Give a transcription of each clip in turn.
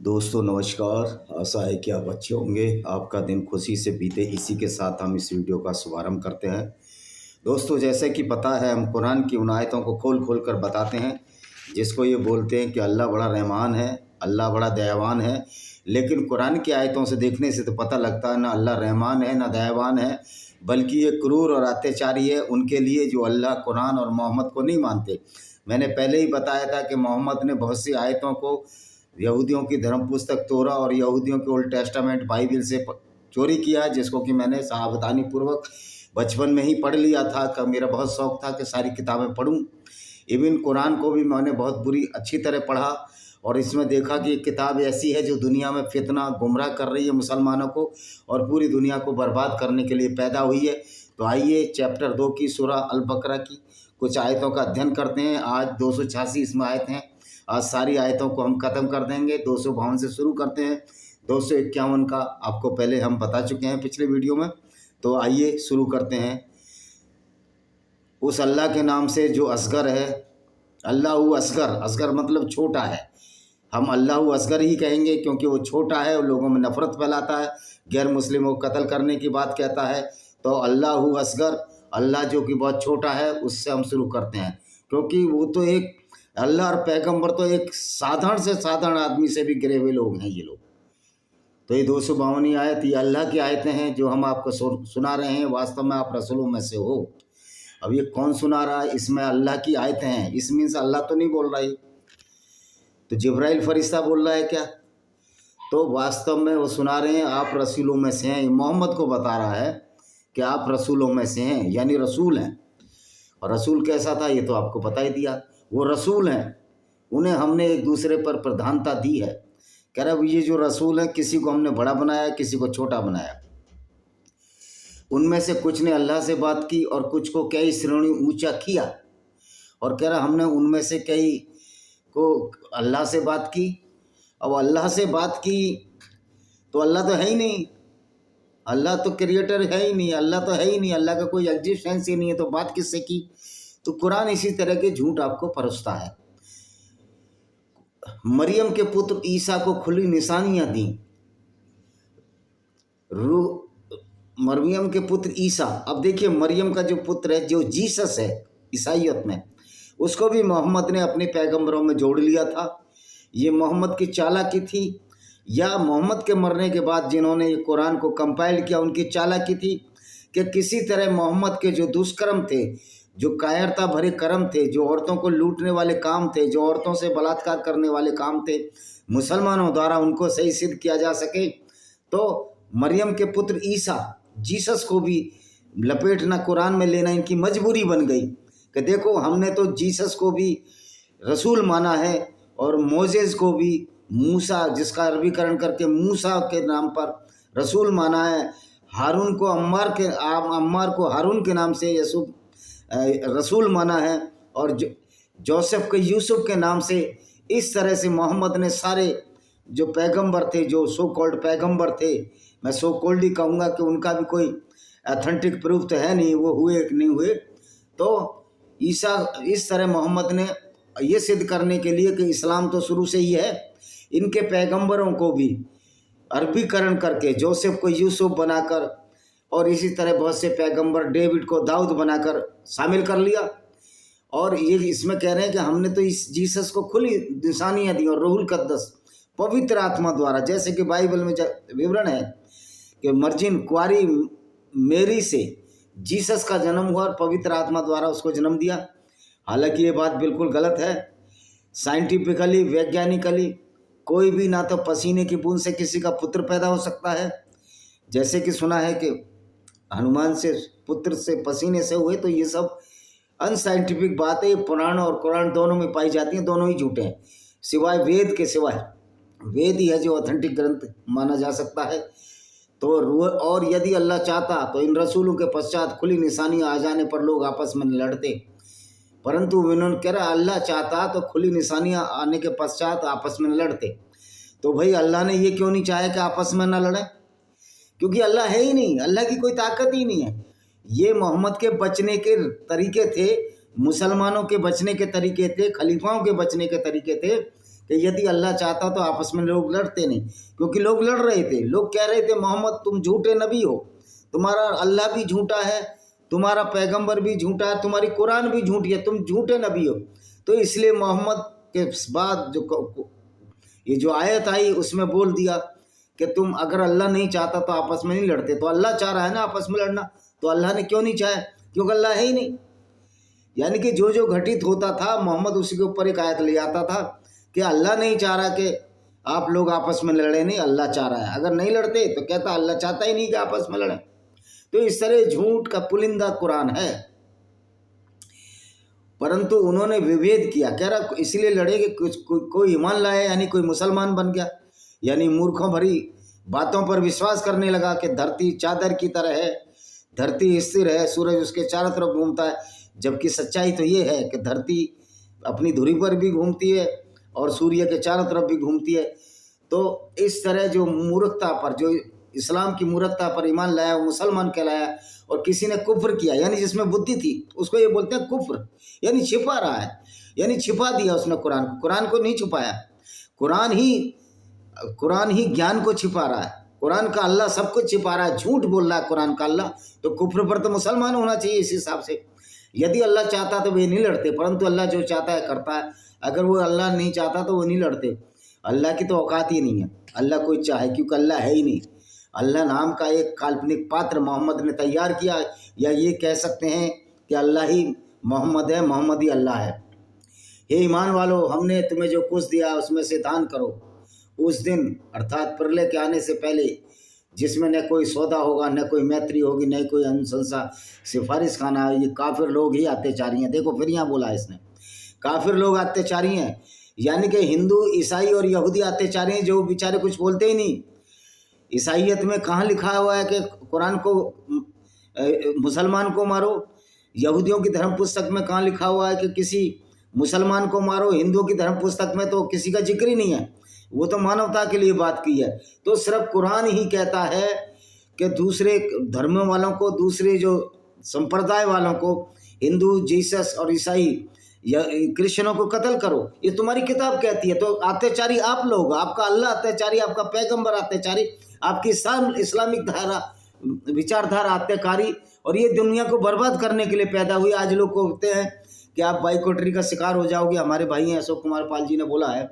दोस्तों नमस्कार। आशा है कि आप अच्छे होंगे, आपका दिन खुशी से बीते। इसी के साथ हम इस वीडियो का शुभारंभ करते हैं। दोस्तों जैसे कि पता है, हम कुरान की उन आयतों को खोल खोल कर बताते हैं जिसको ये बोलते हैं कि अल्लाह बड़ा रहमान है, अल्लाह बड़ा दयावान है। लेकिन कुरान की आयतों से देखने से तो पता लगता है ना अल्लाह रहमान है ना दयावान है, बल्कि ये क्रूर और अत्याचारी है उनके लिए जो अल्लाह, कुरान और मोहम्मद को नहीं मानते। मैंने पहले ही बताया था कि मोहम्मद ने बहुत सी आयतों को यहूदियों की धर्म पुस्तक तोरा और यहूदियों के ओल्ड टेस्टामेंट बाइबिल से चोरी किया, जिसको कि मैंने सावधानी पूर्वक बचपन में ही पढ़ लिया था। कि मेरा बहुत शौक़ था कि सारी किताबें पढूं। इवन कुरान को भी मैंने बहुत बुरी अच्छी तरह पढ़ा और इसमें देखा कि एक किताब ऐसी है जो दुनिया में फितना गुमराह कर रही है मुसलमानों को और पूरी दुनिया को बर्बाद करने के लिए पैदा हुई है। तो आइए चैप्टर 2 की सूरह अल बकरा की कुछ आयतों का अध्ययन करते हैं। आज 286 इसमें आयत हैं। आज सारी आयतों को हम ख़त्म कर देंगे। 252 से शुरू करते हैं। 251 का आपको पहले हम बता चुके हैं पिछले वीडियो में। तो आइए शुरू करते हैं। उस अल्लाह के नाम से जो असगर है, अल्लाह असगर, असगर मतलब छोटा है। हम अल्लाह असगर ही कहेंगे क्योंकि वो छोटा है और लोगों में नफ़रत फैलाता है, गैर मुस्लिमों को कत्ल करने की बात कहता है। तो अल्लाह असगर, अल्लाह जो कि बहुत छोटा है, उससे हम शुरू करते हैं। क्योंकि वो तो एक अल्लाह और पैगंबर तो एक साधारण से साधारण आदमी से भी गिरे हुए लोग हैं ये लोग। तो ये 252 आयत ये अल्लाह की आयतें हैं जो हम आपको सुना रहे हैं। वास्तव में आप रसूलों में से हो। अब ये कौन सुना रहा है? इसमें अल्लाह की आयतें हैं। इस मीन्स अल्लाह तो नहीं बोल रहा है, तो जिब्राइल फरिश्ता बोल रहा है क्या? तो वास्तव में वो सुना रहे हैं आप रसूलों में से हैं। मोहम्मद को बता रहा है कि आप रसूलों में से हैं, यानी रसूल हैं। और रसूल कैसा था ये तो आपको बता ही दिया। वो रसूल हैं, उन्हें हमने एक दूसरे पर प्रधानता दी है। कह रहा ये जो रसूल हैं, किसी को हमने बड़ा बनाया, किसी को छोटा बनाया। उनमें से कुछ ने अल्लाह से बात की और कुछ को कई श्रेणी ऊंचा किया। और कह रहा हमने उनमें से कई को अल्लाह से बात की। अब अल्लाह से बात की तो अल्लाह तो है ही नहीं, अल्लाह तो क्रिएटर है ही नहीं, अल्लाह तो है ही नहीं, अल्लाह का कोई एग्जिस्टेंस ही नहीं है, तो बात किससे की? तो कुरान इसी तरह के झूठ आपको परोसता है। मरियम के पुत्र ईसा को खुली निशानियां दी। मरियम के पुत्र ईसा, अब देखिए मरियम का जो पुत्र है, जो जीसस है ईसाइयत में, उसको भी मोहम्मद ने अपने पैगंबरों में जोड़ लिया था। ये मोहम्मद की चालाकी थी या मोहम्मद के मरने के बाद जिन्होंने ये कुरान को कंपाइल किया उनकी चालाकी थी कि किसी तरह मोहम्मद के जो दुष्कर्म थे, जो कायरता भरे कर्म थे, जो औरतों को लूटने वाले काम थे, जो औरतों से बलात्कार करने वाले काम थे, मुसलमानों द्वारा उनको सही सिद्ध किया जा सके। तो मरियम के पुत्र ईसा, जीसस को भी लपेटना, कुरान में लेना इनकी मजबूरी बन गई कि देखो हमने तो जीसस को भी रसूल माना है और मोजेस को भी, मूसा जिसका अरबीकरण करके मूसा के नाम पर रसूल माना है, हारून को अम्मार को हारून के नाम से यूसुफ रसूल माना है, और जोसेफ को यूसुफ के नाम से। इस तरह से मोहम्मद ने सारे जो पैगंबर थे, जो सो कॉल्ड पैगंबर थे, मैं सो कॉल्ड ही कहूँगा कि उनका भी कोई ऑथेंटिक प्रूफ तो है नहीं, वो हुए कि नहीं हुए। तो ईसा, इस तरह मोहम्मद ने ये सिद्ध करने के लिए कि इस्लाम तो शुरू से ही है, इनके पैगंबरों को भी अरबीकरण करके जोसेफ को यूसुफ बनाकर और इसी तरह बहुत से पैगंबर, डेविड को दाऊद बनाकर शामिल कर लिया। और ये इसमें कह रहे हैं कि हमने तो इस जीसस को खुली निशानियां दी और रूहुल कद्दस पवित्र आत्मा द्वारा, जैसे कि बाइबल में विवरण है कि मर्जिन कुआरी मेरी से जीसस का जन्म हुआ और पवित्र आत्मा द्वारा उसको जन्म दिया। हालांकि ये बात बिल्कुल गलत है। साइंटिफिकली, वैज्ञानिकली कोई भी ना तो पसीने की बूंद से किसी का पुत्र पैदा हो सकता है, जैसे कि सुना है कि हनुमान से पुत्र से पसीने से हुए, तो ये सब अनसाइंटिफिक बात है। पुराण और कुरान दोनों में पाई जाती हैं, दोनों ही झूठे हैं, सिवाय वेद के। सिवाय वेद ही है जो ऑथेंटिक ग्रंथ माना जा सकता है। तो और यदि अल्लाह चाहता तो इन रसूलों के पश्चात खुली निशानियां आ जाने पर लोग आपस में लड़ते, परंतु उन्होंने कह रहा अल्लाह चाहता तो खुली निशानियां आने के पश्चात आपस में लड़ते। तो भाई अल्लाह ने ये क्यों नहीं चाहा कि आपस में न लड़ें? क्योंकि अल्लाह है ही नहीं, अल्लाह की कोई ताकत ही नहीं है। ये मोहम्मद के बचने के तरीके थे, मुसलमानों के बचने के तरीके थे, खलीफाओं के बचने के तरीके थे कि यदि अल्लाह चाहता तो आपस में लोग लड़ते नहीं, क्योंकि लोग लड़ रहे थे। लोग कह रहे थे मोहम्मद तुम झूठे नबी हो, तुम्हारा अल्लाह भी झूठा है, तुम्हारा पैगंबर भी झूठा है, तुम्हारी कुरान भी झूठी है, तुम झूठे नबी हो। तो इसलिए मोहम्मद के बाद ये जो आयत आई उसमें बोल दिया कि तुम अगर अल्लाह नहीं चाहता तो आपस में नहीं लड़ते। तो अल्लाह चाह रहा है ना आपस में लड़ना, तो अल्लाह ने क्यों नहीं चाहा? क्योंकि अल्लाह है ही नहीं। यानी कि जो जो घटित होता था मोहम्मद उसी के ऊपर एक आयत ले आता था कि अल्लाह नहीं चाह रहा कि आप लोग आपस में लड़े, नहीं अल्लाह चाह रहा है। अगर नहीं लड़ते तो कहता अल्लाह चाहता ही नहीं कि आपस में लड़े। तो इस तरह झूठ का पुलिंदा कुरान है, परंतु उन्होंने विभेद किया। कह रहा इसलिए लड़े कि कोई ईमान लाया, यानी कोई मुसलमान बन गया, यानी मूर्खों भरी बातों पर विश्वास करने लगा कि धरती चादर की तरह है, धरती स्थिर है, सूरज उसके चारों तरफ घूमता है। जबकि सच्चाई तो ये है कि धरती अपनी धुरी पर भी घूमती है और सूर्य के चारों तरफ भी घूमती है। तो इस तरह जो मूर्खता पर, जो इस्लाम की मूर्खता पर ईमान लाया वो मुसलमान कहलाया, और किसी ने कुफ्र किया यानी जिसमें बुद्धि थी उसको ये बोलते हैं कुफ्र, यानी छिपा रहा है, यानी छिपा दिया उसने कुरान को। कुरान को नहीं छुपाया, कुरान ही ज्ञान को छिपा रहा है। कुरान का अल्लाह सब कुछ छिपा रहा है, झूठ बोल रहा है कुरान का अल्लाह। तो कुफ्र पर तो मुसलमान होना चाहिए इस हिसाब से। यदि अल्लाह चाहता तो वे नहीं लड़ते, परंतु अल्लाह जो चाहता है करता है। अगर वो अल्लाह नहीं चाहता तो वो नहीं लड़ते। अल्लाह की तो औकात ही नहीं है अल्लाह कोई चाहे, क्योंकि अल्लाह है ही नहीं। अल्लाह नाम का एक काल्पनिक पात्र मोहम्मद ने तैयार किया, या ये कह सकते हैं कि अल्लाह ही मोहम्मद है, मोहम्मद ही अल्लाह है। हे ईमान वालों, हमने तुम्हें जो कुछ दिया उसमें से दान करो उस दिन, अर्थात प्रलय के आने से पहले, जिसमें न कोई सौदा होगा, न कोई मैत्री होगी, न कोई अनुशंसा सिफारिश खाना। ये काफिर लोग ही अत्याचारी हैं। देखो फिर यहाँ बोला इसने, काफिर लोग अत्याचारी हैं, यानी कि हिंदू ईसाई और यहूदी अत्याचारी हैं, जो बेचारे कुछ बोलते ही नहीं। ईसाइयत में कहाँ लिखा हुआ है कि कुरान को मुसलमान को मारो? यहूदियों की धर्म पुस्तक में कहाँ लिखा हुआ है कि किसी मुसलमान को मारो? हिंदुओं की धर्म पुस्तक में तो किसी का जिक्र ही नहीं है, वो तो मानवता के लिए बात की है। तो सिर्फ कुरान ही कहता है कि दूसरे धर्म वालों को, दूसरे जो संप्रदाय वालों को, हिंदू, जीसस और ईसाई या क्रिश्चियनों को कत्ल करो, ये तुम्हारी किताब कहती है। तो अत्याचारी आप लोग, आपका अल्लाह अत्याचारी, आपका पैगंबर अत्याचारी, आपकी इस्लामिक धारा विचारधारा आत्मकारी, और ये दुनिया को बर्बाद करने के लिए पैदा हुई। आज लोग कहते हैं कि आप बाइकॉटरी का शिकार हो जाओगे। हमारे भाई हैं अशोक कुमार पाल जी ने बोला है,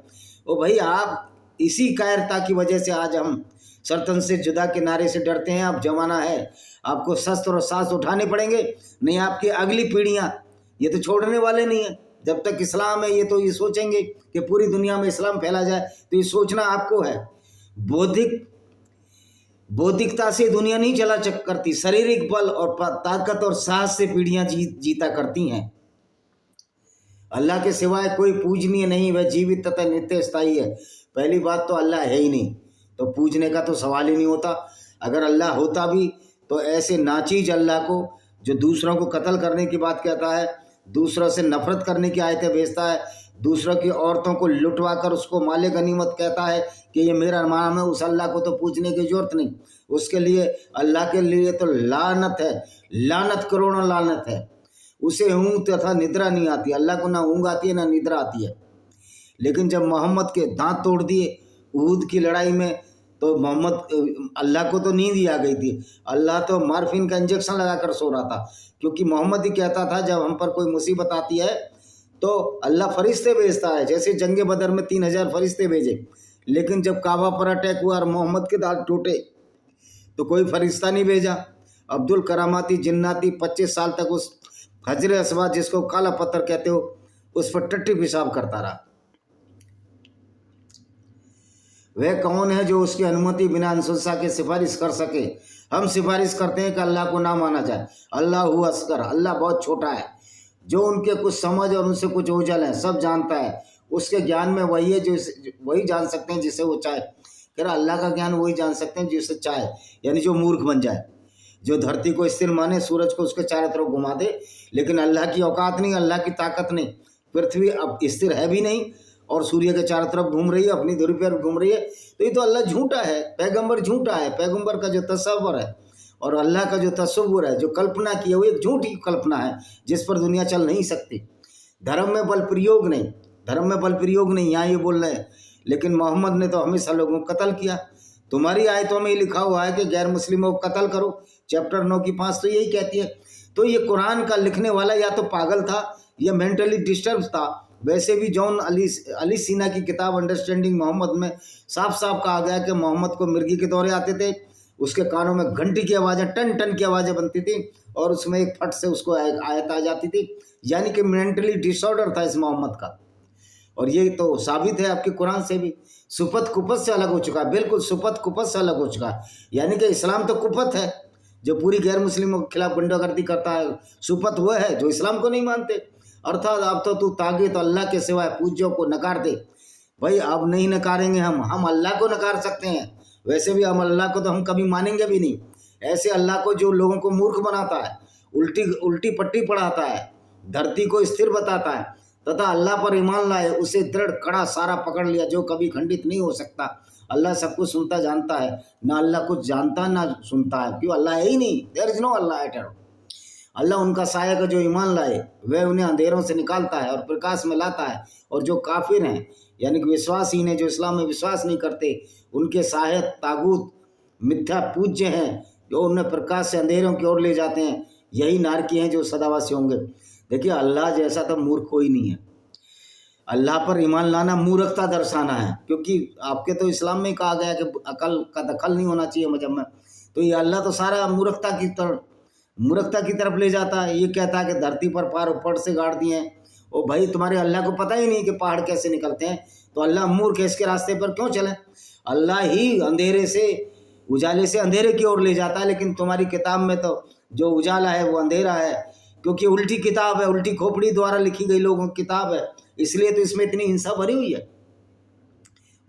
ओ भाई आप इसी कायरता की वजह से आज हम सर्तन से जुदा के नारे से डरते हैं। अब जमाना है, आपको शस्त्र और साहस उठाने पड़ेंगे, नहीं आपकी अगली पीढ़ियां ये तो छोड़ने वाले नहीं है। जब तक इस्लाम है ये तो ये सोचेंगे कि पूरी दुनिया में इस्लाम फैला जाए, तो ये सोचना आपको है। बौद्धिकता से दुनिया नहीं चला करती, शारीरिक बल और ताकत और साहस से पीढ़ियां जीता करती हैं। अल्लाह के सिवाय कोई पूजनीय नहीं, वह जीवित तथा नित्य स्थायी है। पहली बात तो अल्लाह है ही नहीं, तो पूजने का तो सवाल ही नहीं होता। अगर अल्लाह होता भी तो ऐसे नाचीज अल्लाह को, जो दूसरों को कत्ल करने की बात कहता है, दूसरों से नफरत करने की आयतें भेजता है, दूसरों की औरतों को लुटवा कर उसको माले गनीमत कहता है कि ये मेरा नाम है, उस अल्लाह को तो पूजने की जरूरत नहीं। उसके लिए, अल्लाह के लिए तो लानत है, लानत करोड़ों लानत है। उसे ऊँग तथा निद्रा नहीं आती। अल्लाह को ना ऊँग आती है ना निद्रा आती है। लेकिन जब मोहम्मद के दांत तोड़ दिए उहद की लड़ाई में, तो मोहम्मद, अल्लाह को तो नींद ही आ गई थी। अल्लाह तो मार्फिन का इंजेक्शन लगाकर सो रहा था, क्योंकि मोहम्मद ही कहता था जब हम पर कोई मुसीबत आती है तो अल्लाह फरिश्ते भेजता है। जैसे जंगे बदर में 3000 फरिश्ते भेजे, लेकिन जब काबा पर अटैक हुआ और मोहम्मद के दांत टूटे तो कोई फरिश्ता नहीं भेजा। अब्दुल करामाती जिन्नाती 25 साल तक उस हजर अस्वाद, जिसको काला पत्थर कहते हो, उस पर टट्टी पेशाब करता रहा। वह कौन है जो उसकी अनुमति बिना अनुशंसा के सिफारिश कर सके? हम सिफारिश करते हैं कि अल्लाह को ना माना जाए। अल्लाह हु असगर, अल्लाह बहुत छोटा है। जो उनके कुछ समझ और उनसे कुछ ओझल है, सब जानता है। उसके ज्ञान में वही है जो वही जान सकते हैं जिसे वो चाहे। कह रहा अल्लाह का ज्ञान वही जान सकते हैं जिसे चाहे, यानी जो मूर्ख बन जाए, जो धरती को स्थिर माने, सूरज को उसके चारों तरफ घुमा दे। लेकिन अल्लाह की औकात नहीं, अल्लाह की ताकत नहीं। पृथ्वी अब स्थिर है भी नहीं और सूर्य के चारों तरफ घूम रही है, अपनी धुरी पर घूम रही है। तो ये तो अल्लाह झूठा है, पैगंबर झूठा है। पैगंबर का जो तस्वर है और अल्लाह का जो तस्वुर है, जो कल्पना की है, वो एक झूठी कल्पना है जिस पर दुनिया चल नहीं सकती। धर्म में बल प्रयोग नहीं, धर्म में बल प्रयोग नहीं, यहाँ ये बोल रहे हैं। लेकिन मोहम्मद ने तो हमेशा लोगों को कत्ल किया। तुम्हारी आयतों में लिखा हुआ है कि गैर मुस्लिमों को कत्ल करो, चैप्टर 9 की 5 तो यही कहती है। तो ये कुरान का लिखने वाला या तो पागल था या मेंटली डिस्टर्ब था। वैसे भी जॉन अली सीना की किताब अंडरस्टैंडिंग मोहम्मद में साफ साफ कहा गया कि मोहम्मद को मिर्गी के दौरे आते थे, उसके कानों में घंटी की आवाज़ें, टन टन की आवाज़ें बनती थी और उसमें एक फट से उसको आयत आ जाती थी। यानी कि मेंटली डिसऑर्डर था इस मोहम्मद का। और ये तो साबित है आपके कुरान से भी। सुपत कुपत से अलग हो चुका है, बिल्कुल सुपत कुपत से अलग हो चुका है। यानी कि इस्लाम तो कुपत है जो पूरी गैर मुस्लिमों के खिलाफ गुंडागर्दी करता है, सुपत वो है जो इस्लाम को नहीं मानते। अर्थात अब तो तू तागे तो अल्लाह के सिवाय पूज्यों को नकार दे। भाई अब नहीं नकारेंगे हम अल्लाह को नकार सकते हैं, वैसे भी हम अल्लाह को तो हम कभी मानेंगे भी नहीं। ऐसे अल्लाह को जो लोगों को मूर्ख बनाता है, उल्टी पट्टी पढ़ाता है, धरती को स्थिर बताता है तथा अल्लाह पर ईमान लाए, उसे दृढ़ कड़ा सारा पकड़ लिया जो कभी खंडित नहीं हो सकता। अल्लाह सब कुछ सुनता जानता है, ना अल्लाह कुछ जानता ना सुनता है, क्यों? अल्लाह है ही नहीं, there is no Allah at all. Allah उनका साया का जो ईमान लाए वह उन्हें अंधेरों से निकालता है और प्रकाश में लाता है। और जो काफिर हैं यानी कि विश्वासहीन है, जो इस्लाम में विश्वास नहीं करते, उनके सायत तागूत मिथ्या पूज्य हैं जो उन्हें प्रकाश से अंधेरों की ओर ले जाते हैं, यही नारकी हैं जो सदावासी होंगे। देखिए अल्लाह जैसा तो मूर्ख कोई नहीं है। अल्लाह पर ईमान लाना मूर्खता दर्शाना है, क्योंकि आपके तो इस्लाम में कहा गया कि अकल का दखल नहीं होना चाहिए मजहब में। तो ये अल्लाह तो सारा मूर्खता की तरफ ले जाता है। ये कहता है कि धरती पर पार ऊपर से गाड़ दिए हैं। ओ भाई तुम्हारे अल्लाह को पता ही नहीं कि पहाड़ कैसे निकलते हैं, तो अल्लाह मूर्ख है, इसके रास्ते पर क्यों चले? अल्लाह ही अंधेरे से उजाले से अंधेरे की ओर ले जाता है, लेकिन तुम्हारी किताब में तो जो उजाला है वो अंधेरा है, क्योंकि उल्टी किताब है, उल्टी खोपड़ी द्वारा लिखी गई लोगों की किताब है, इसलिए तो इसमें इतनी हिंसा भरी हुई है,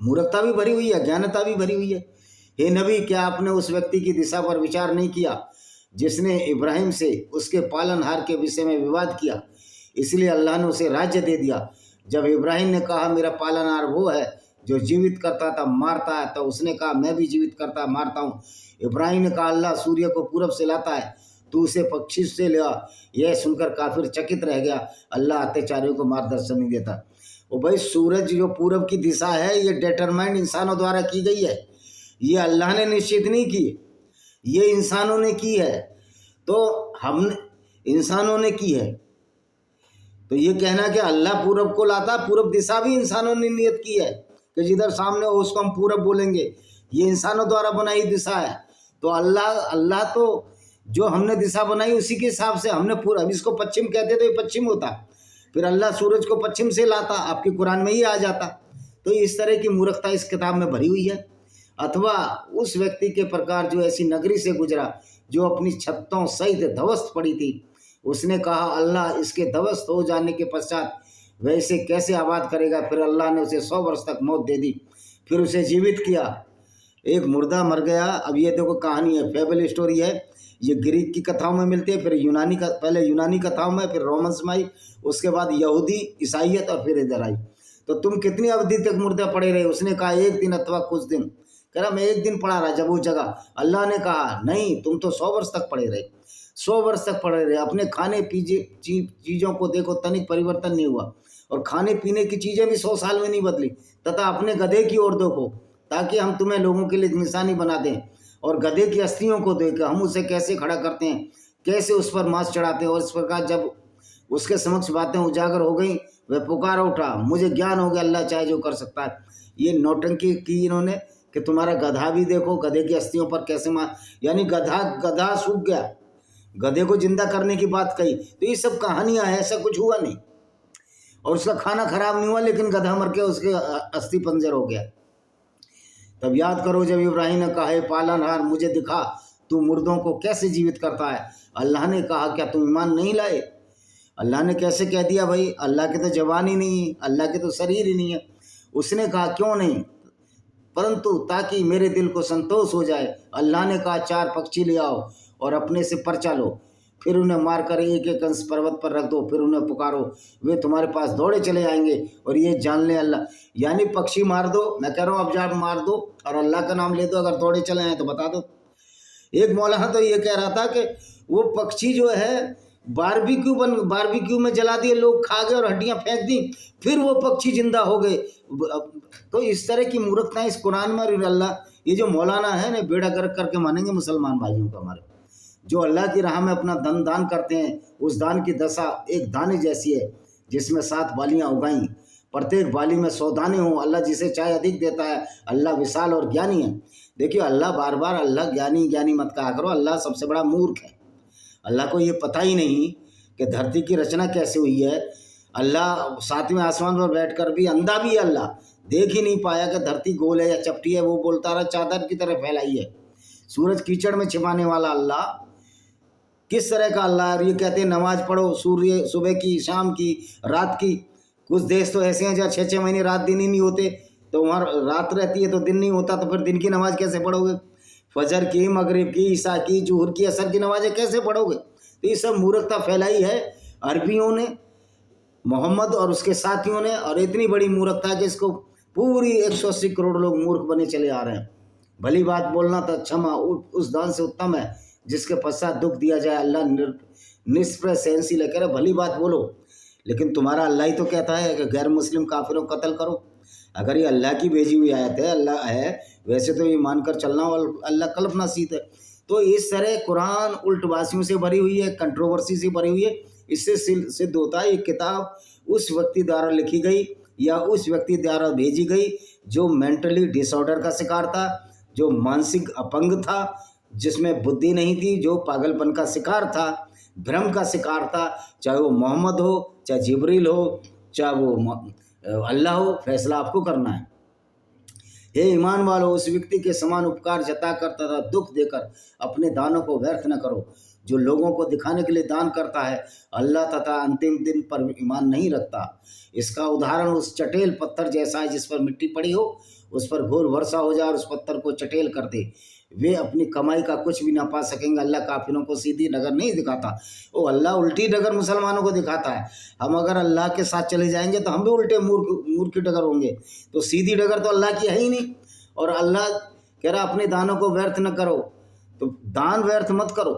मूर्खता भी भरी हुई है, ज्ञानता भी भरी हुई है। हे नबी, क्या आपने उस व्यक्ति की दिशा पर विचार नहीं किया जिसने इब्राहिम से उसके पालनहार के विषय में विवाद किया? इसलिए अल्लाह ने उसे राज्य दे दिया। जब इब्राहिम ने कहा मेरा पालनहार वो है जो जीवित करता था मारता है, तो उसने कहा मैं भी जीवित करता मारता हूँ। इब्राहिम ने कहा अल्लाह सूर्य को पूरब से लाता है, तू उसे पश्चिम से ले आ। यह सुनकर काफिर चकित रह गया। अल्लाह अत्याचारियों को मार्गदर्शन नहीं देता। ओ भाई, सूरज जो पूरब की दिशा है ये डिटरमाइंड इंसानों द्वारा की गई है, ये अल्लाह ने निश्चित नहीं की, ये इंसानों ने की है। तो हमने इंसानों ने की है, तो ये कहना कि अल्लाह पूरब को लाता, पूरब दिशा भी इंसानों ने नियत की है कि जिधर सामने हो उसको हम पूरब बोलेंगे, ये इंसानों द्वारा बनाई दिशा है। तो अल्लाह तो जो हमने दिशा बनाई उसी के हिसाब से हमने पूरा, अब इसको पश्चिम कहते तो ये पश्चिम होता, फिर अल्लाह सूरज को पश्चिम से लाता, आपके कुरान में ही आ जाता। तो इस तरह की मूर्खता इस किताब में भरी हुई है। अथवा उस व्यक्ति के प्रकार जो ऐसी नगरी से गुजरा जो अपनी छतों सहित ध्वस्त पड़ी थी, उसने कहा अल्लाह इसके ध्वस्त हो जाने के पश्चात वह इसे कैसे आबाद करेगा? फिर अल्लाह ने उसे 100 वर्ष तक मौत दे दी, फिर उसे जीवित किया। एक मुर्दा मर गया। अब ये देखो कहानी है, फेबल स्टोरी है, ये ग्रीक की कथाओं में मिलती है, फिर पहले यूनानी कथाओं में, फिर रोमन्स में आई, उसके बाद यहूदी ईसाइयत और फिर इधर आई। तो तुम कितनी अवधि तक मुर्दा पड़े रहे? उसने कहा 1 दिन अथवा कुछ दिन। कह रहा मैं 1 दिन पड़ा रहा जब वो जगह। अल्लाह ने कहा नहीं, तुम तो 100 वर्ष तक पड़े रहे, 100 वर्ष तक पड़े रहे। अपने खाने पीने चीज़ों को देखो, तनिक परिवर्तन नहीं हुआ, और खाने पीने की चीज़ें भी 100 साल में नहीं बदली। तथा अपने गधे की ओर देखो ताकि हम तुम्हें लोगों के लिए निशानी बना दें, और गधे की अस्थियों को देखकर हम उसे कैसे खड़ा करते हैं, कैसे उस पर मांस चढ़ाते हैं। और इस प्रकार जब उसके समक्ष बातें उजागर हो गई, वह पुकारा उठा, मुझे ज्ञान हो गया अल्लाह चाहे जो कर सकता है। ये नौटंकी की इन्होंने कि तुम्हारा गधा भी देखो, गधे की अस्थियों पर कैसे यानी गधा सूख गया, गधे को जिंदा करने की बात कही। तो ये सब कहानियां हैं, ऐसा कुछ हुआ नहीं, और उसका खाना खराब नहीं हुआ, लेकिन गधा मर के उसके अस्थि पंजर हो गया। तब याद करो जब इब्राहिम ने कहा पालनहार मुझे दिखा तू मुर्दों को कैसे जीवित करता है। अल्लाह ने कहा क्या तुम ईमान नहीं लाए? अल्लाह ने कैसे कह दिया भाई, अल्लाह के तो जवान ही नहीं है, अल्लाह के तो शरीर ही नहीं है। उसने कहा क्यों नहीं, परंतु ताकि मेरे दिल को संतोष हो जाए। अल्लाह ने कहा 4 पक्षी ले आओ और अपने से पर्चा लो, फिर उन्हें मारकर एक एक अंश पर्वत पर रख दो, फिर उन्हें पुकारो, वे तुम्हारे पास दौड़े चले आएंगे। और ये जान ले अल्लाह, यानी पक्षी मार दो, मैं कह रहा हूँ अब जा मार दो और अल्लाह का नाम ले दो, अगर दौड़े चले आए तो बता दो। एक मौलाना तो ये कह रहा था कि वो पक्षी जो है बारबेक्यू में जला दिए, लोग खा गए और हड्डियां फेंक दी, फिर वो पक्षी जिंदा हो गए। तो इस तरह की मूर्खताएं इस कुरान में। और अल्लाह, ये जो मौलाना है ना, बेड़ा गर्क करके मानेंगे मुसलमान भाइयों का हमारे, जो अल्लाह की राह में अपना धन दान करते हैं, उस दान की दशा एक दाने जैसी है जिसमें 7 बालियां उगाई, प्रत्येक बाली में 100 दाने हों। अल्लाह जिसे चाहे अधिक देता है। अल्लाह विशाल और ज्ञानी है। देखिए, अल्लाह बार बार अल्लाह ज्ञानी ज्ञानी मत कहा करो, अल्लाह सबसे बड़ा मूर्ख है। अल्लाह को ये पता ही नहीं कि धरती की रचना कैसे हुई है। अल्लाह 7वें आसमान पर बैठकर भी अंधा भी है, अल्लाह देख ही नहीं पाया कि धरती गोल है या चपटी है। वो बोलता रहा चादर की तरह फैलाई है। सूरज कीचड़ में छिपाने वाला अल्लाह किस तरह का अल्लाह है। और ये कहते हैं नमाज पढ़ो, सूर्य सुबह की, शाम की, रात की। कुछ देश तो ऐसे हैं जहाँ 6-6 महीने रात दिन ही नहीं होते, तो वहाँ रात रहती है तो दिन नहीं होता, तो फिर दिन की नमाज कैसे पढ़ोगे? फजर की, मगरिब की, ईशा की, जुहर की, असर की नमाजें कैसे पढ़ोगे? तो ये सब मूर्खता फैलाई है अरबियों ने, मोहम्मद और उसके साथियों ने। और इतनी बड़ी मूर्खता है कि इसको पूरी 180 करोड़ लोग मूर्ख बने चले आ रहे हैं। भली बात बोलना तो क्षमा उस दान से उत्तम है जिसके पश्चात दुख दिया जाए। अल्लाह निष्प्रय सहनशील है। कह रहे भली बात बोलो, लेकिन तुम्हारा अल्लाह ही तो कहता है कि गैर मुस्लिम काफिरों को कत्ल करो। अगर ये अल्लाह की भेजी हुई आयत है, अल्लाह है, वैसे तो ये मानकर चलना और अल्लाह कल्पना सीत है। तो इस तरह कुरान उल्टबासियों से भरी हुई है, कंट्रोवर्सी से भरी हुई है। इससे सिद्ध होता है ये किताब उस व्यक्ति द्वारा लिखी गई या उस व्यक्ति द्वारा भेजी गई जो मेंटली डिसऑर्डर का शिकार था, जो मानसिक अपंग था, जिसमें बुद्धि नहीं थी, जो पागलपन का शिकार था, भ्रम का शिकार था। चाहे वो मोहम्मद हो, चाहे जिब्रील हो, चाहे वो अल्लाह हो, फैसला आपको करना है। हे ईमान वालों, उस व्यक्ति के समान उपकार जताकर तथा दुख देकर अपने दानों को व्यर्थ न करो जो लोगों को दिखाने के लिए दान करता है, अल्लाह तथा अंतिम दिन पर ईमान नहीं रखता। इसका उदाहरण उस चटेल पत्थर जैसा है जिस पर मिट्टी पड़ी हो, उस पर घोर वर्षा हो जाए और उस पत्थर को चटेल कर दे। वे अपनी कमाई का कुछ भी ना पा सकेंगे। अल्लाह काफिरों को सीधी डगर नहीं दिखाता, वो अल्लाह उल्टी डगर मुसलमानों को दिखाता है। हम अगर अल्लाह के साथ चले जाएंगे तो हम भी उल्टे मूर्ख डगर होंगे। तो सीधी डगर तो अल्लाह की है ही नहीं। और अल्लाह कह रहा अपने दानों को व्यर्थ न करो, तो दान व्यर्थ मत करो,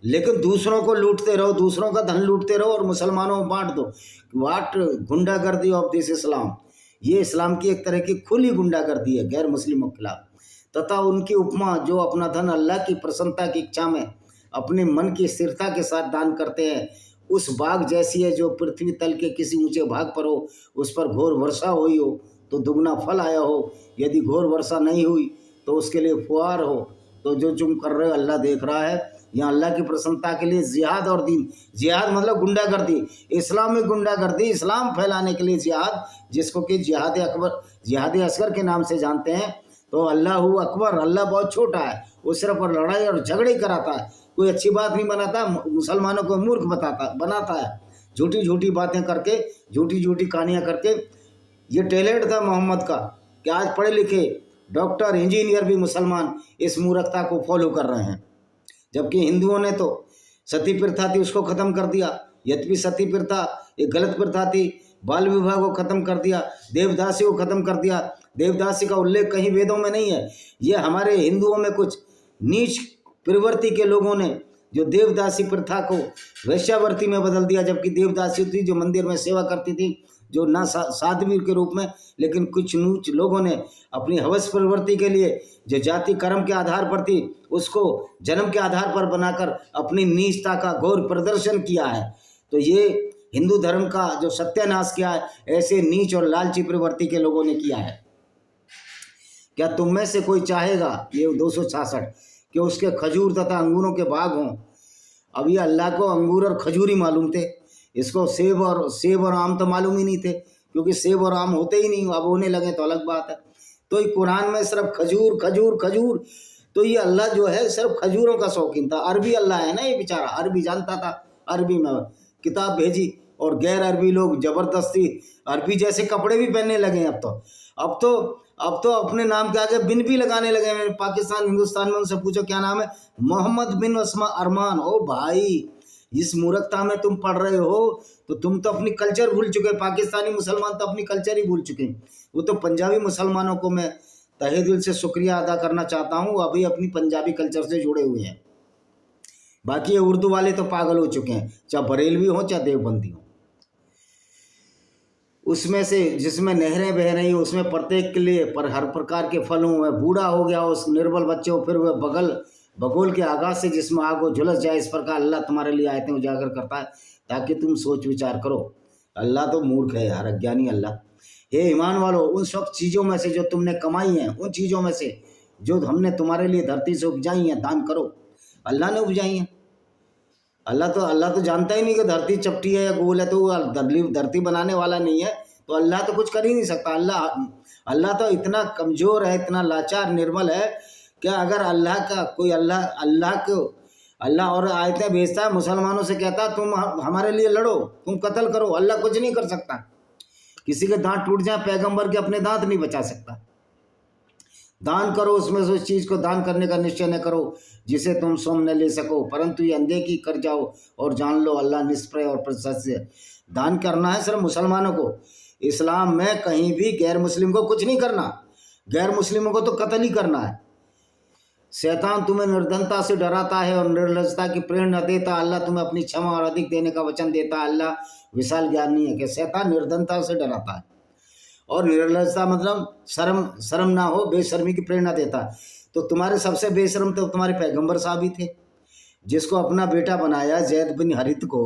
लेकिन दूसरों को लूटते रहो, दूसरों का धन लूटते रहो और मुसलमानों को बांट दो। वाट गुंडागर्दी ऑफ दिस इस्लाम, ये इस्लाम की एक तरह की खुली गुंडागर्दी है गैर मुस्लिमों के खिलाफ। तथा उनकी उपमा जो अपना धन अल्लाह की प्रसन्नता की इच्छा में अपने मन की स्थिरता के साथ दान करते हैं, उस बाग जैसी है जो पृथ्वी तल के किसी ऊंचे भाग पर हो, उस पर घोर वर्षा हुई हो तो दुगना फल आया हो, यदि घोर वर्षा नहीं हुई तो उसके लिए फुहार हो। तो जो तुम कर रहे हो अल्लाह देख रहा है। यहाँ अल्लाह की प्रसन्नता के लिए जिहाद और दीन, जिहाद मतलब गुंडागर्दी, इस्लामिक गुंडागर्दी, इस्लाम फैलाने के लिए जिहाद, जिसको कि जिहाद अकबर, जिहाद असगर के नाम से जानते हैं। तो अल्लाह अकबर, अल्लाह बहुत छोटा है, वो सिर्फ पर लड़ाई और झगड़े कराता है, कोई अच्छी बात नहीं बनाता, मुसलमानों को मूर्ख बनाता है, झूठी झूठी बातें करके, झूठी झूठी कहानियाँ करके। ये टैलेंट था मोहम्मद का कि आज पढ़े लिखे डॉक्टर इंजीनियर भी मुसलमान इस मूर्खता को फॉलो कर रहे हैं। जबकि हिंदुओं ने तो सती प्रथा थी उसको ख़त्म कर दिया, यद्यपि सती प्रथा एक गलत प्रथा थी, बाल विवाह को ख़त्म कर दिया, देवदासी को ख़त्म कर दिया। देवदासी का उल्लेख कहीं वेदों में नहीं है। ये हमारे हिंदुओं में कुछ नीच प्रवृत्ति के लोगों ने जो देवदासी प्रथा को वैश्यावृत्ति में बदल दिया। जबकि देवदासी थी जो मंदिर में सेवा करती थी, जो ना साध्वी के रूप में, लेकिन कुछ नीच लोगों ने अपनी हवस प्रवृत्ति के लिए जो जाति कर्म के आधार पर थी उसको जन्म के आधार पर बनाकर अपनी नीचता का घोर प्रदर्शन किया है। तो ये हिंदू धर्म का जो सत्यानाश किया है, ऐसे नीच और लालची प्रवृत्ति के लोगों ने किया है। क्या तुम में से कोई चाहेगा, ये 266, कि उसके खजूर तथा अंगूरों के बाग हों? अब ये अल्लाह को अंगूर और खजूर ही मालूम थे, इसको सेब और आम तो मालूम ही नहीं थे, क्योंकि सेब और आम होते ही नहीं, अब होने लगे तो अलग बात है। तो ये कुरान में सिर्फ खजूर खजूर खजूर, तो ये अल्लाह जो है सिर्फ खजूरों का शौकीन था। अरबी अल्लाह है ना, ये बेचारा अरबी जानता था, अरबी में किताब भेजी और गैर अरबी लोग जबरदस्ती अरबी जैसे कपड़े भी पहनने लगे हैं। अब तो अपने नाम के आगे बिन भी लगाने लगे हैं। पाकिस्तान हिंदुस्तान में उनसे पूछो क्या नाम है, मोहम्मद बिन उस्मा अरमान। ओ भाई, इस मूर्खता में तुम पढ़ रहे हो तो तुम तो अपनी कल्चर भूल चुके। पाकिस्तानी मुसलमान तो अपनी कल्चर ही भूल चुके। वो तो पंजाबी मुसलमानों को मैं तहे दिल से शुक्रिया अदा करना चाहता हूँ, अभी अपनी पंजाबी कल्चर से जुड़े हुए हैं। बाकी ये उर्दू वाले तो पागल हो चुके हैं, चाहे बरेलवी हो चाहे देवबंदी हो। उसमें से जिसमें नहरें बह रही हो उसमें प्रत्येक के लिए पर हर प्रकार के फल हों, बूढ़ा हो गया उस निर्बल बच्चे हो, फिर वह बगोल के आगाज से जिसमें आग हो झुलस जाए, इस प्रकार अल्लाह तुम्हारे लिए आयतें उजागर करता है ताकि तुम सोच विचार करो। अल्लाह तो मूर्ख है यार, अज्ञानी अल्लाह। हे ईमान वालो, उन सब चीज़ों में से जो तुमने कमाई हैं, उन चीज़ों में से जो हमने तुम्हारे लिए धरती से उपजाई हैं दान करो। अल्लाह ने उपजाई हैं। अल्लाह तो जानता ही नहीं कि धरती चपटी है या गोल है, तो वो धरती बनाने वाला नहीं है, तो अल्लाह तो कुछ कर ही नहीं सकता। अल्लाह तो इतना कमज़ोर है, इतना लाचार निर्मल है कि अगर अल्लाह का कोई अल्लाह और आयतें भेजता है, मुसलमानों से कहता है तुम हमारे लिए लड़ो, तुम कत्ल करो, अल्लाह कुछ नहीं कर सकता। किसी के दांत टूट जाए, पैगंबर के अपने दांत नहीं बचा सकता। दान करो, उसमें से उस चीज़ को दान करने का निश्चय न करो जिसे तुम स्वयं न ले सको, परंतु ये अनदेखी कर जाओ और जान लो अल्लाह निष्प्रय और प्रशस्त है। दान करना है सिर्फ मुसलमानों को। इस्लाम में कहीं भी गैर मुस्लिम को कुछ नहीं करना, गैर मुस्लिमों को तो कत्ल ही करना है। शैतान तुम्हें निर्धनता से डराता है और निर्लजता की प्रेरणा देता। अल्लाह तुम्हें अपनी क्षमा और अधिक देने का वचन देता। अल्लाह विशाल ज्ञानी है कि शैतान निर्धनता से डराता है और निर्लजता मतलब शर्म ना हो, बेशर्मी की प्रेरणा देता। तो तुम्हारे सबसे बेशर्म तो तुम्हारे पैगंबर साहब ही थे, जिसको अपना बेटा बनाया जैद बिन हरित को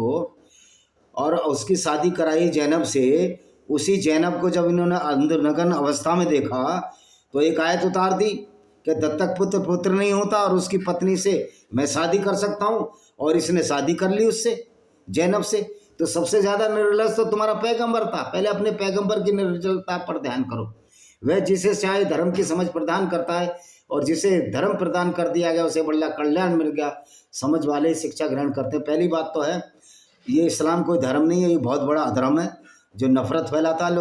और उसकी शादी कराई जैनब से। उसी जैनब को जब इन्होंने अंदर नगन अवस्था में देखा तो एक आयत उतार दी कि दत्तक पुत्र नहीं होता और उसकी पत्नी से मैं शादी कर सकता हूँ, और इसने शादी कर ली उससे, जैनब से। तो सबसे ज़्यादा निर्लज तो तुम्हारा पैगंबर था। पहले अपने पैगंबर की निर्लजता पर ध्यान करो। वह जिसे चाहे धर्म की समझ प्रदान करता है और जिसे धर्म प्रदान कर दिया गया उसे बड़ा कल्याण मिल गया। समझ वाले शिक्षा ग्रहण करते हैं। पहली बात तो है ये इस्लाम कोई धर्म नहीं है, ये बहुत बड़ा अधर्म है जो नफरत फैलाता है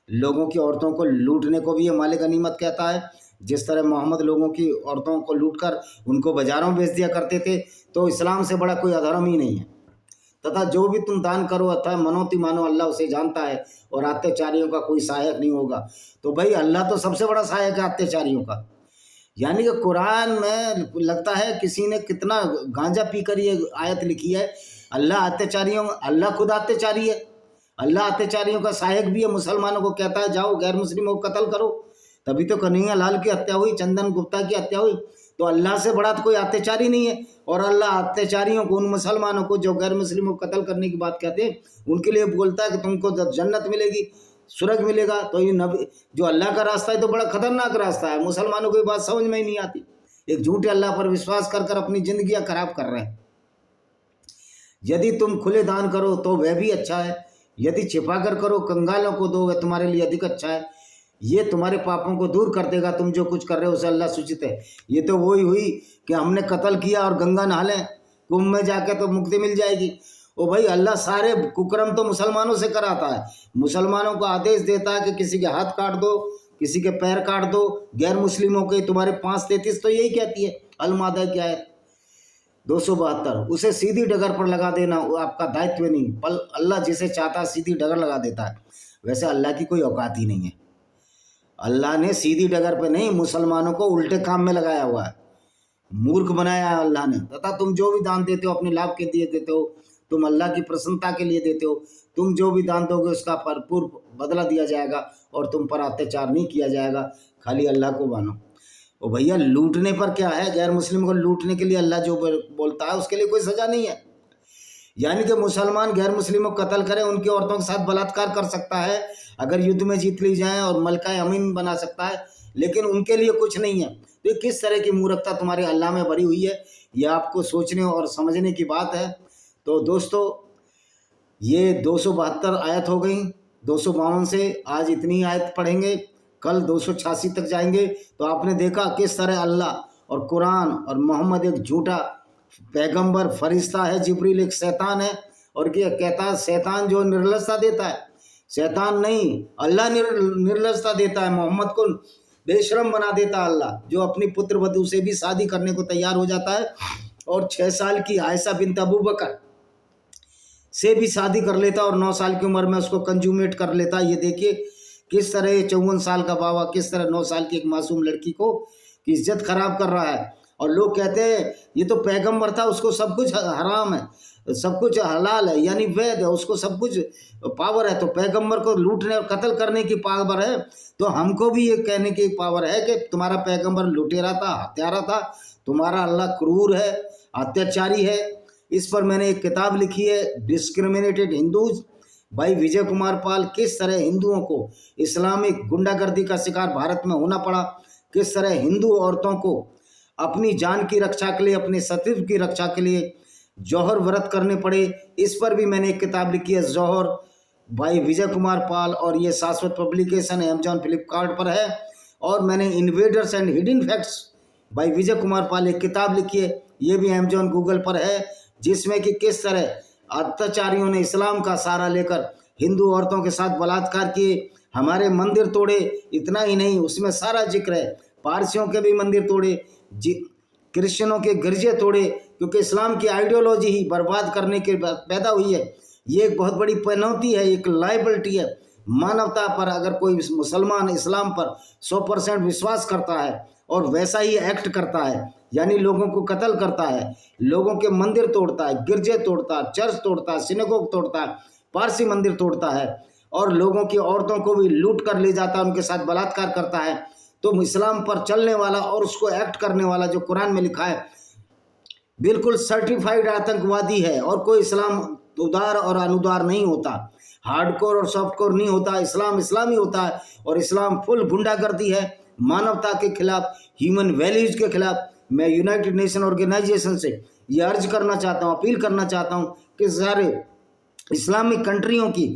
लोगों की औरतों को लूटने को भी ये मालिक गनीमत कहता है। जिस तरह मोहम्मद लोगों की औरतों को लूटकर उनको बाजारों में बेच दिया करते थे, तो इस्लाम से बड़ा कोई अधर्म ही नहीं है। तथा जो भी तुम दान करो अथवा मनोती मानो, अल्लाह उसे जानता है और अत्याचारियों का कोई सहायक नहीं होगा। तो भाई अल्लाह तो सबसे बड़ा सहायक है अत्याचारियों का। यानी कि कुरान में लगता है किसी ने कितना गांजा पीकर ये आयत लिखी है। अल्लाह खुद अत्याचारी है, अल्लाह अत्याचारियों का सहायक भी है। मुसलमानों को कहता है जाओ गैर मुस्लिमों को कत्ल करो, तभी तो कन्हैया लाल की हत्या हुई, चंदन गुप्ता की हत्या हुई। तो अल्लाह से बड़ा तो कोई अत्याचारी नहीं है। और अल्लाह अत्याचारियों को, उन मुसलमानों को जो गैर मुस्लिमों को कत्ल करने की बात कहते हैं, उनके लिए बोलता है कि तुमको जब जन्नत मिलेगी, स्वर्ग मिलेगा। तो ये नबी जो अल्लाह का रास्ता है तो बड़ा खतरनाक रास्ता है। मुसलमानों को ये बात समझ में ही नहीं आती। एक झूठे अल्लाह पर विश्वास कर अपनी जिंदगियां खराब कर रहे हैं। यदि तुम खुले दान करो तो वह भी अच्छा है, यदि छिपा कर करो, कंगालों को दो, वह तुम्हारे लिए अधिक अच्छा है। ये तुम्हारे पापों को दूर कर देगा। तुम जो कुछ कर रहे हो उसे अल्लाह सूचित है। ये तो वही हुई कि हमने कत्ल किया और गंगा नहा लें, कुंभ में जाके तो मुक्ति मिल जाएगी। ओ भाई, अल्लाह सारे कुकर्म तो मुसलमानों से कराता है। मुसलमानों को आदेश देता है कि किसी के हाथ काट दो, किसी के पैर काट दो। गैर मुस्लिमों के तुम्हारे 5:33 तो यही कहती है अल-मादा की आयत 272। उसे सीधी डगर पर लगा देना वो आपका दायित्व नहीं, पर अल्लाह जिसे चाहता है सीधी डगर लगा देता है। वैसे अल्लाह की कोई औकात ही नहीं है। अल्लाह ने सीधी डगर पे नहीं, मुसलमानों को उल्टे काम में लगाया हुआ है, मूर्ख बनाया है अल्लाह ने। तथा तुम जो भी दान देते हो अपने लाभ के लिए देते हो, तुम अल्लाह की प्रसन्नता के लिए देते हो। तुम जो भी दान दोगे उसका भरपूर बदला दिया जाएगा और तुम पर अत्याचार नहीं किया जाएगा। खाली अल्लाह को मानो। और भैया लूटने पर क्या है, गैर मुस्लिम को लूटने के लिए अल्लाह जो बोलता है उसके लिए कोई सज़ा नहीं है। यानी कि मुसलमान गैर मुस्लिमों को कत्ल करें, उनकी औरतों के साथ बलात्कार कर सकता है, अगर युद्ध में जीत ली जाए, और मलका अमीन बना सकता है, लेकिन उनके लिए कुछ नहीं है। तो ये किस तरह की मूर्खता तुम्हारे अल्लाह में भरी हुई है, यह आपको सोचने और समझने की बात है। तो दोस्तों, ये 272 आयत हो गई। 252 से आज इतनी आयत पढ़ेंगे, कल 286 तक जाएंगे। तो आपने देखा किस तरह अल्लाह और कुरान और मोहम्मद एक झूठा पैगंबर फरिश्ता है, जिब्रील एक शैतान है। और क्या कहता है, शैतान जो निर्लजता देता है, शैतान नहीं अल्लाह निर्लजता देता है। मोहम्मद को बेशरम बना देता है अल्लाह, जो अपनी पुत्र वधू से भी शादी करने को तैयार हो जाता है और 6 साल की आयशा बिन्त अबू बकर से भी शादी कर लेता और 9 साल की उम्र में उसको कंज्यूमेट कर लेता। ये देखिए किस तरह 54 साल का बाबा किस तरह 9 साल की एक मासूम लड़की को इज्जत खराब कर रहा है। और लोग कहते हैं ये तो पैगंबर था, उसको सब कुछ हराम है, सब कुछ हलाल है, यानी वैध है, उसको सब कुछ पावर है। तो पैगंबर को लूटने और कत्ल करने की पावर है, तो हमको भी ये कहने की पावर है कि तुम्हारा पैगंबर लुटेरा था, हत्यारा था, तुम्हारा अल्लाह क्रूर है, अत्याचारी है। इस पर मैंने एक किताब लिखी है, डिस्क्रिमिनेटेड हिंदूज, भाई विजय कुमार पाल। किस तरह हिंदुओं को इस्लामिक गुंडागर्दी का शिकार भारत में होना पड़ा, किस तरह हिंदू औरतों को अपनी जान की रक्षा के लिए, अपने अस्तित्व की रक्षा के लिए जौहर व्रत करने पड़े, इस पर भी मैंने एक किताब लिखी है, जौहर, भाई विजय कुमार पाल। और ये शाश्वत पब्लिकेशन है, अमेजॉन फ्लिपकार्ट पर है। और मैंने इन्वेडर्स एंड हिडन फैक्ट्स, भाई विजय कुमार पाल, एक किताब लिखी है, ये भी अमेजॉन गूगल पर है, जिसमें कि किस तरह अत्याचारियों ने इस्लाम का सहारा लेकर हिंदू औरतों के साथ बलात्कार किए, हमारे मंदिर तोड़े। इतना ही नहीं, उसमें सारा जिक्र है, पारसियों के भी मंदिर तोड़े, क्रिश्चियनों के गिरजे तोड़े, क्योंकि इस्लाम की आइडियोलॉजी ही बर्बाद करने के पैदा हुई है। ये एक बहुत बड़ी पनौती है, एक लाइबिलिटी है मानवता पर। अगर कोई मुसलमान इस्लाम पर 100% विश्वास करता है और वैसा ही एक्ट करता है, यानी लोगों को कत्ल करता है, लोगों के मंदिर तोड़ता है, गिरजे तोड़ता है, चर्च तोड़ता है, सिनेगोग तोड़ता है, पारसी मंदिर तोड़ता है, और लोगों की औरतों को भी लूट कर ले जाता है, उनके साथ बलात्कार करता है, तो इस्लाम पर चलने वाला और उसको एक्ट करने वाला, जो कुरान में लिखा है, बिल्कुल सर्टिफाइड आतंकवादी है। और कोई इस्लाम उदार और अनुदार नहीं होता, हार्डकोर और सॉफ्टकोर नहीं होता। इस्लाम इस्लामी होता है, और इस्लाम फुल गुंडागर्दी है, मानवता के खिलाफ, ह्यूमन वैल्यूज के खिलाफ। मैं यूनाइटेड नेशन ऑर्गेनाइजेशन से ये अर्ज करना चाहता हूँ, अपील करना चाहता हूँ कि सारे इस्लामिक कंट्रियों की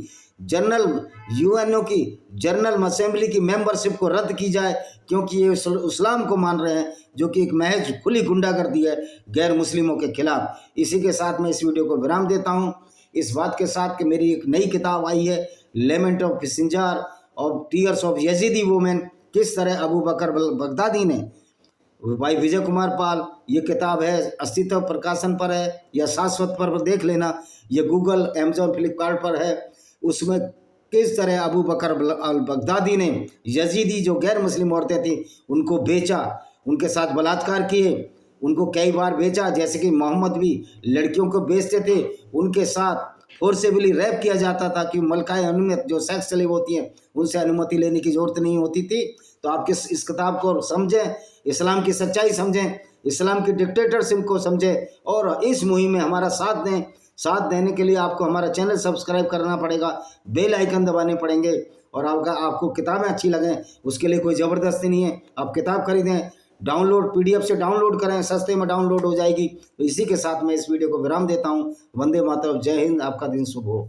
जनरल, यूएनओ की जनरल असेंबली की मेंबरशिप को रद्द की जाए, क्योंकि ये इस्लाम को मान रहे हैं, जो कि एक महज खुली गुंडागर्दी है गैर मुस्लिमों के खिलाफ। इसी के साथ मैं इस वीडियो को विराम देता हूं, इस बात के साथ कि मेरी एक नई किताब आई है, लेमेंट ऑफ सिंजार और टीयर्स ऑफ यजीदी वुमेन। किस तरह अबू बकर बगदादी ने, भाई विजय कुमार पाल, ये किताब है, अस्तित्व प्रकाशन पर है, या शाश्वत पर देख लेना, ये गूगल, अमेजॉन, फ्लिपकार्ट पर है। उसमें किस तरह अबू बकर अल बगदादी ने यजीदी जो गैर मुस्लिम औरतें थी उनको बेचा, उनके साथ बलात्कार किए, उनको कई बार बेचा, जैसे कि मोहम्मद भी लड़कियों को बेचते थे, उनके साथ फोर्सेबली रैप किया जाता था, कि मलकाए अनुमति जो सेक्स स्लेव होती हैं उनसे अनुमति लेने की जरूरत नहीं होती थी। तो आप इस किताब को समझें, इस्लाम की सच्चाई समझें, इस्लाम की डिक्टेटरशिप को समझें, और इस मुहिम में हमारा साथ दें। साथ देने के लिए आपको हमारा चैनल सब्सक्राइब करना पड़ेगा, बेल आइकन दबाने पड़ेंगे, और आपको किताबें अच्छी लगें उसके लिए कोई ज़बरदस्ती नहीं है, आप किताब खरीदें, डाउनलोड PDF से डाउनलोड करें, सस्ते में डाउनलोड हो जाएगी। तो इसी के साथ मैं इस वीडियो को विराम देता हूँ। वंदे मातरम, जय हिंद, आपका दिन शुभ हो।